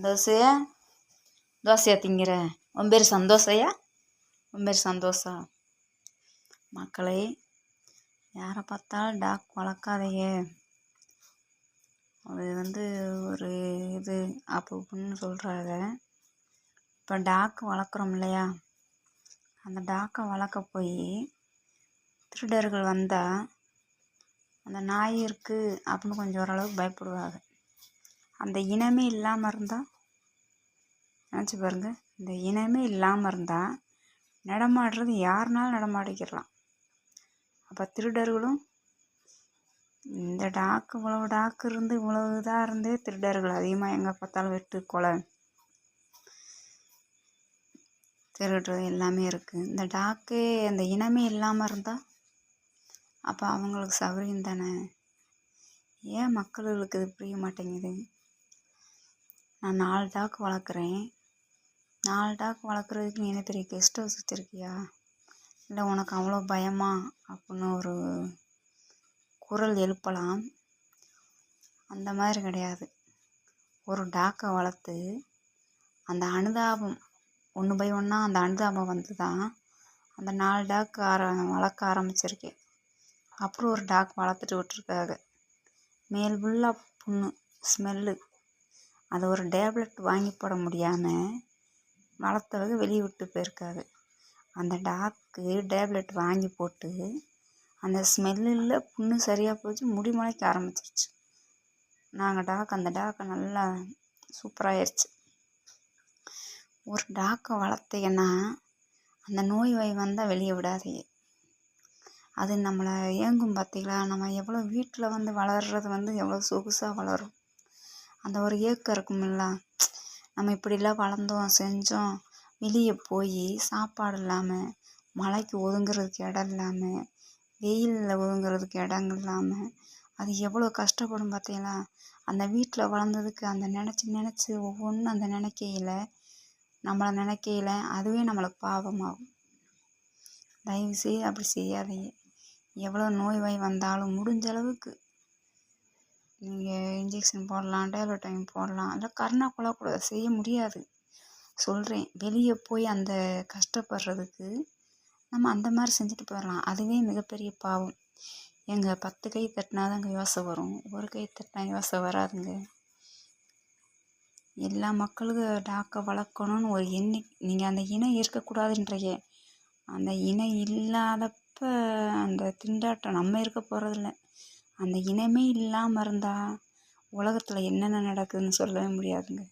தோசையா தோசையா திங்கிற? உன் பேர் சந்தோஷையா? உன் பேர் சந்தோஷம். மக்களே, யாரை பார்த்தாலும் டாக் வளர்க்காதீங்க. அது ஒரு இது அப்படின்னு சொல்கிறாங்க. இப்போ டாக் வளர்க்குறோம் இல்லையா, அந்த டாக்கை வளர்க்க போய் திருடர்கள் வந்தால் அந்த நாய் இருக்குது அப்படின்னு கொஞ்சம் ஓரளவுக்கு பயப்படுவாங்க. அந்த இனமே இல்லாமல் இருந்தால் நினச்சி பாருங்க, இந்த இனமே இல்லாமல் இருந்தால் நடமாடுறது யாருனாலும் நடமாடிக்கிடலாம். அப்போ திருடர்களும் இந்த டாக்கு இவ்வளவு டாக்கு இருந்து இவ்வளவு இதாக இருந்தே திருடர்கள் அதிகமாக எங்கே பார்த்தாலும் வெட்டு கொலை திருடுறது எல்லாமே இருக்குது. இந்த டாக்கு அந்த இனமே இல்லாமல் இருந்தால் அப்போ அவங்களுக்கு சௌகரியம் தானே. ஏன் மக்களுக்கு இது புரிய மாட்டேங்குது? நான் 4 டாக் வளர்க்குறேன். 4 டாக் வளர்க்குறதுக்கு நீ என்ன பெரிய கெஸ்ட் ஹவுஸ் வச்சுருக்கியா? இல்லை உனக்கு அவ்வளோ பயமா அப்படின்னு ஒரு குரல் எழுப்பலாம். அந்த மாதிரி கிடையாது. ஒரு டாக்கை வளர்த்து அந்த அனுதாபம் ஒன்று பை ஒன்றா அந்த அனுதாபம் வந்து தான் அந்த 4 டாக் வளர்க்க ஆரம்பிச்சிருக்கேன். அப்புறம் ஒரு டாக் வளர்த்துட்டு விட்டுருக்காங்க. மேல் ஃபுல்லாக புண்ணு, ஸ்மெல்லு. அது ஒரு டேப்லெட் வாங்கி போட முடியாமல் வளர்த்தவங்க வெளியே விட்டு போயிருக்காது. அந்த டாக்கு டேப்லெட் வாங்கி போட்டு அந்த ஸ்மெல்லில் புண்ணு சரியாக போச்சு, முடி முளைக்க ஆரம்பிச்சிருச்சு. அந்த டாக்கை நல்லா சூப்பராகிடுச்சு. ஒரு டாக்கை வளர்த்தீங்கன்னா அந்த நோய் வாய் வந்தால் வெளியே விடாதீங்க. அது நம்மளை ஏங்கும் பார்த்தீங்களா? நம்ம எவ்வளோ வீட்டில் வளர்கிறது எவ்வளோ சொகுசாக வளரும். அந்த ஒரு ஏக்கம் இருக்குமில்ல, நம்ம இப்படிலாம் வளர்ந்தோம் செஞ்சோம், வெளியே போய் சாப்பாடு இல்லாமல், மழைக்கு ஒதுங்கிறதுக்கு இடம் இல்லாமல், வெயிலில் ஒதுங்கிறதுக்கு இடம் இல்லாமல் அது எவ்வளோ கஷ்டப்படும் பார்த்தீங்களா? அந்த வீட்டில் வளர்ந்ததுக்கு அந்த நினச்சி ஒவ்வொன்றும் அந்த நம்மளை நினைக்கையில் அதுவே நம்மளுக்கு பாவமாகும். தயவுசெய்து அப்படி செய்யாதீங்க. எவ்வளோ நோய் வாய் வந்தாலும் முடிஞ்ச அளவுக்கு நீங்கள் இன்ஜெக்ஷன் போடலாம், டேப்லெட் வாங்கி போடலாம். இல்லை கருணா கொள்ளக்கூடாது, செய்ய முடியாது சொல்கிறேன். வெளியே போய் அந்த கஷ்டப்படுறதுக்கு நம்ம அந்த மாதிரி செஞ்சுட்டு போயிடலாம். அதுவே மிகப்பெரிய பாவம். 10 கை தட்டினாதாங்க யோசை வரும், ஒரு கை தட்டினா யோசை வராதுங்க. எல்லா மக்களுக்கும் டாக்கை வளர்க்கணும்னு ஒரு நீங்கள் அந்த இனம் இருக்கக்கூடாதுன்றீங்க. அந்த இனம் இல்லாதப்ப அந்த திண்டாட்டம் நம்ம இருக்க போகிறதில்ல. அந்த இனமே இல்லாமல் இருந்தால் உலகத்தில் என்னென்ன நடக்குதுன்னு சொல்லவே முடியாதுங்க.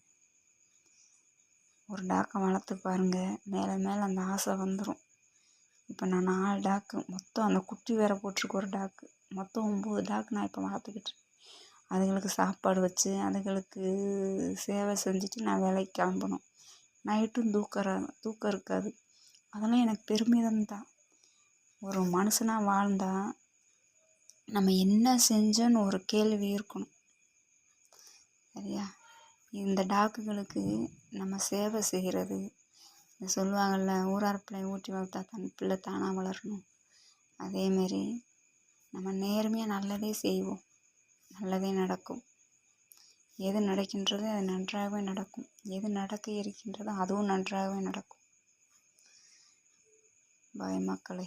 ஒரு டாக்கை வளர்த்து பாருங்கள், மேலே அந்த ஆசை வந்துடும். இப்போ நான் 4 டாக்கு மொத்தம், அந்த குட்டி வேற போட்டிருக்கு ஒரு டாக்கு, மொத்தம் 9 டாக்கு நான் இப்போ வளர்த்துக்கிட்டேன். அதுங்களுக்கு சாப்பாடு வச்சு அதுங்களுக்கு சேவை செஞ்சுட்டு நான் வேலைக்கு கிளம்பணும். நைட்டும் தூக்கம் இருக்காது. அதெல்லாம் எனக்கு பெருமிதம் தான். ஒரு மனுஷனாக வாழ்ந்தால் நம்ம என்ன செஞ்சோன்னு ஒரு கேள்வி இருக்கணும், சரியா? இந்த டாக்குகளுக்கு நம்ம சேவை செய்கிறது, சொல்லுவாங்கள்ல, ஊரார் பிள்ளையை ஊட்டி வளர்த்தா தன் பிள்ளை தானாக வளரணும். அதேமாரி நம்ம நேர்மையாக நல்லதே செய்வோம், நல்லதே நடக்கும். எது நடக்கின்றதோ அது நன்றாகவே நடக்கும். எது நடக்க இருக்கின்றதோ அதுவும் நன்றாகவே நடக்கும். பாய் மக்களே.